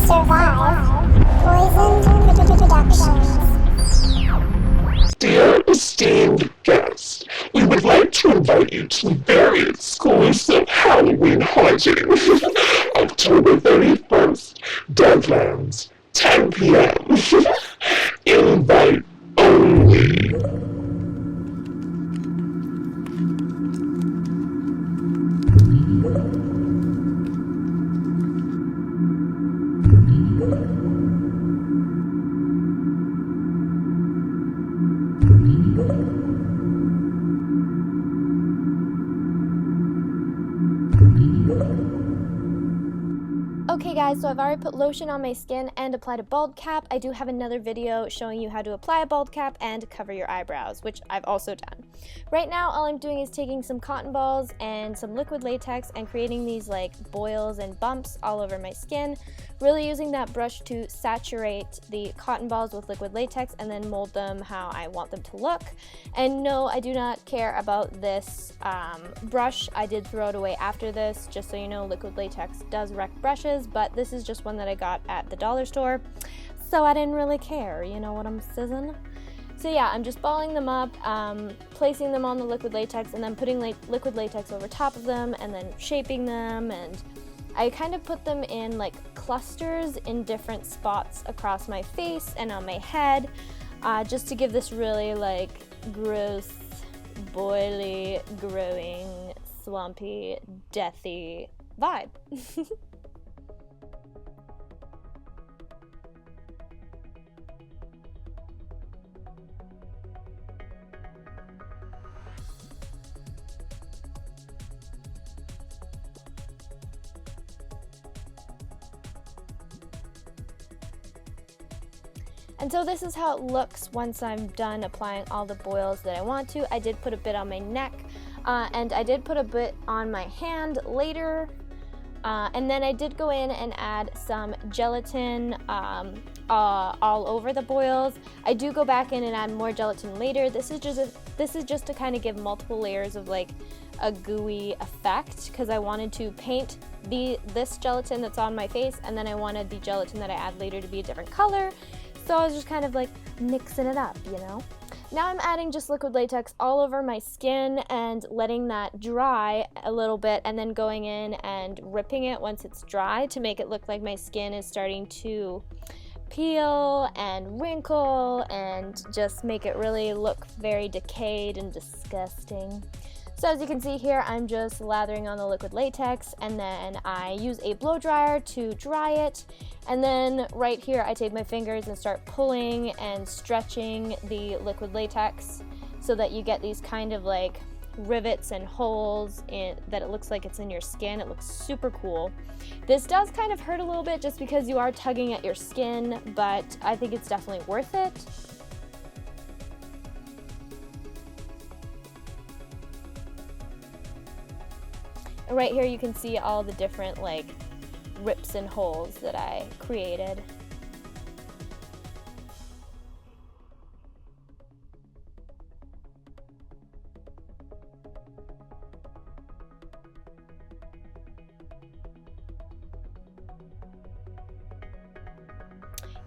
survive poisoned productions. Dear esteemed guest, we would like to invite you to a very exclusive Halloween haunting. October 31st, Deadlands, 10 p.m. Invite only. Okay guys, so I've already put lotion on my skin and applied a bald cap. I do have another video showing you how to apply a bald cap and cover your eyebrows, which I've also done. Right now, all I'm doing is taking some cotton balls and some liquid latex and creating these like boils and bumps all over my skin. Really using that brush to saturate the cotton balls with liquid latex and then mold them how I want them to look. And no, I do not care about this brush. I did throw it away after this, just so you know, liquid latex does wreck brushes, but this is just one that I got at the dollar store, so I didn't really care, you know what I'm saying? So yeah, I'm just balling them up, placing them on the liquid latex, and then putting liquid latex over top of them, and then shaping them, and I kind of put them in like clusters in different spots across my face and on my head, just to give this really like gross, boily, growing, swampy, deathy vibe. And so this is how it looks once I'm done applying all the boils that I want to. I did put a bit on my neck, and I did put a bit on my hand later, and then I did go in and add some gelatin all over the boils. I do go back in and add more gelatin later. This is just to kind of give multiple layers of like a gooey effect, because I wanted to paint this gelatin that's on my face, and then I wanted the gelatin that I add later to be a different color. So I was just kind of like mixing it up, you know? Now I'm adding just liquid latex all over my skin and letting that dry a little bit, and then going in and ripping it once it's dry to make it look like my skin is starting to peel and wrinkle and just make it really look very decayed and disgusting. So as you can see here, I'm just lathering on the liquid latex, and then I use a blow dryer to dry it, and then right here I take my fingers and start pulling and stretching the liquid latex so that you get these kind of like rivets and holes that it looks like it's in your skin. It looks super cool. This does kind of hurt a little bit just because you are tugging at your skin, but I think it's definitely worth it. Right here you can see all the different like rips and holes that I created.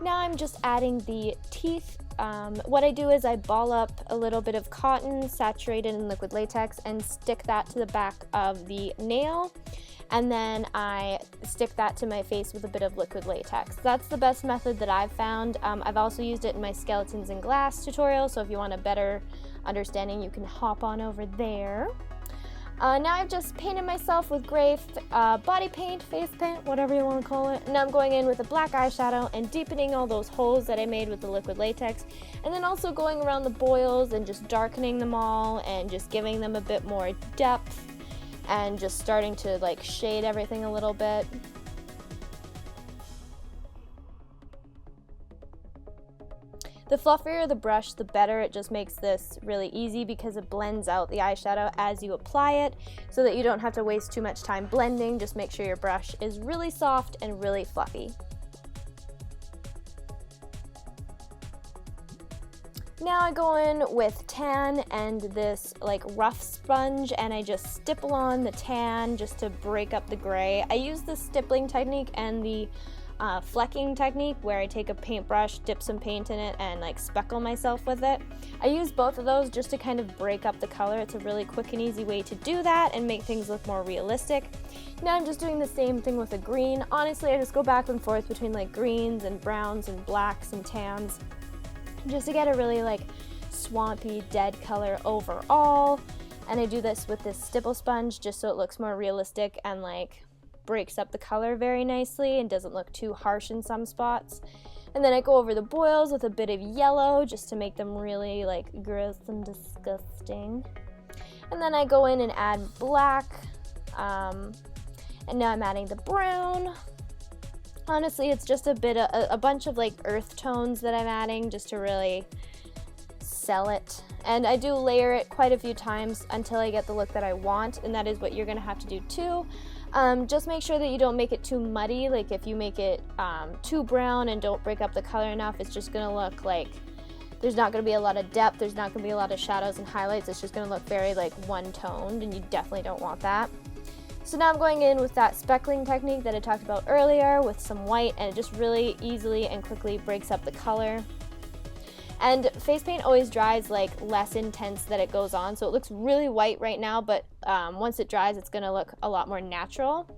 Now I'm just adding the teeth. What I do is I ball up a little bit of cotton saturated in liquid latex and stick that to the back of the nail, and then I stick that to my face with a bit of liquid latex. That's the best method that I've found. I've also used it in my skeletons and glass tutorial, so if you want a better understanding you can hop on over there. Now I've just painted myself with gray body paint, face paint, whatever you want to call it. Now I'm going in with a black eyeshadow and deepening all those holes that I made with the liquid latex, and then also going around the boils and just darkening them all and just giving them a bit more depth and just starting to like shade everything a little bit. The fluffier the brush, the better. It just makes this really easy because it blends out the eyeshadow as you apply it, so that you don't have to waste too much time blending. Just make sure your brush is really soft and really fluffy. Now I go in with tan and this like rough sponge, and I just stipple on the tan just to break up the gray. I use the stippling technique and the flecking technique where I take a paintbrush, dip some paint in it, and like speckle myself with it. I use both of those just to kind of break up the color. It's a really quick and easy way to do that and make things look more realistic. Now I'm just doing the same thing with a green. Honestly, I just go back and forth between like greens and browns and blacks and tans just to get a really like swampy dead color overall. And I do this with this stipple sponge just so it looks more realistic and like breaks up the color very nicely and doesn't look too harsh in some spots. And then I go over the boils with a bit of yellow just to make them really like gross and disgusting. And then I go in and add black. And now I'm adding the brown. Honestly, it's just a bunch of like earth tones that I'm adding just to really sell it. And I do layer it quite a few times until I get the look that I want, and that is what you're gonna have to do too. Just make sure that you don't make it too muddy. Like if you make it too brown and don't break up the color enough, it's just gonna look like there's not gonna be a lot of depth, there's not gonna be a lot of shadows and highlights. It's just gonna look very like one-toned, and you definitely don't want that. So now I'm going in with that speckling technique that I talked about earlier with some white, and it just really easily and quickly breaks up the color. And face paint always dries like less intense that it goes on, so it looks really white right now, but once it dries it's gonna look a lot more natural.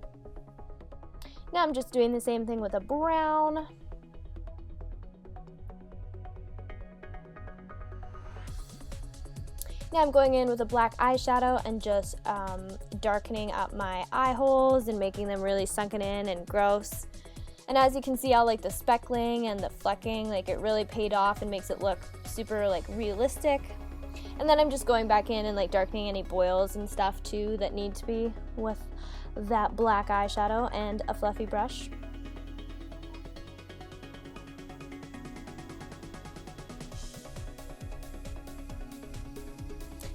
Now I'm just doing the same thing with a brown. Now I'm going in with a black eyeshadow and just darkening up my eye holes and making them really sunken in and gross. And as you can see, all like the speckling and the flecking, like it really paid off and makes it look super like realistic. And then I'm just going back in and like darkening any boils and stuff too that need to be with that black eyeshadow and a fluffy brush.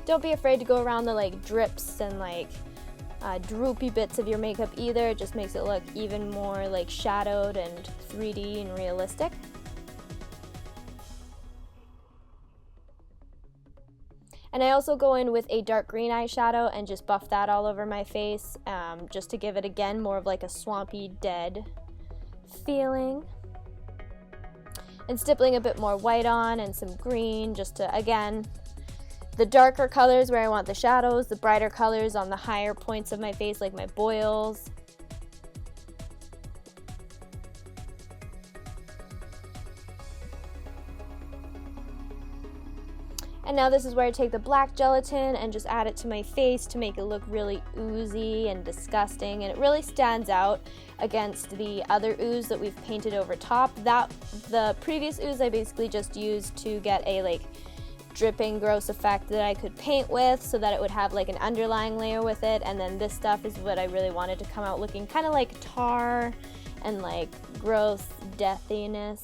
Don't be afraid to go around the like drips and like droopy bits of your makeup either. It just makes it look even more like shadowed and 3D and realistic. And I also go in with a dark green eyeshadow and just buff that all over my face, just to give it again more of like a swampy dead feeling. And stippling a bit more white on and some green just to, again, the darker colors where I want the shadows, the brighter colors on the higher points of my face, like my boils. And now this is where I take the black gelatin and just add it to my face to make it look really oozy and disgusting, and it really stands out against the other ooze that we've painted over top. The previous ooze I basically just used to get a like dripping gross effect that I could paint with so that it would have like an underlying layer with it, and then this stuff is what I really wanted to come out looking kind of like tar and like gross deathiness.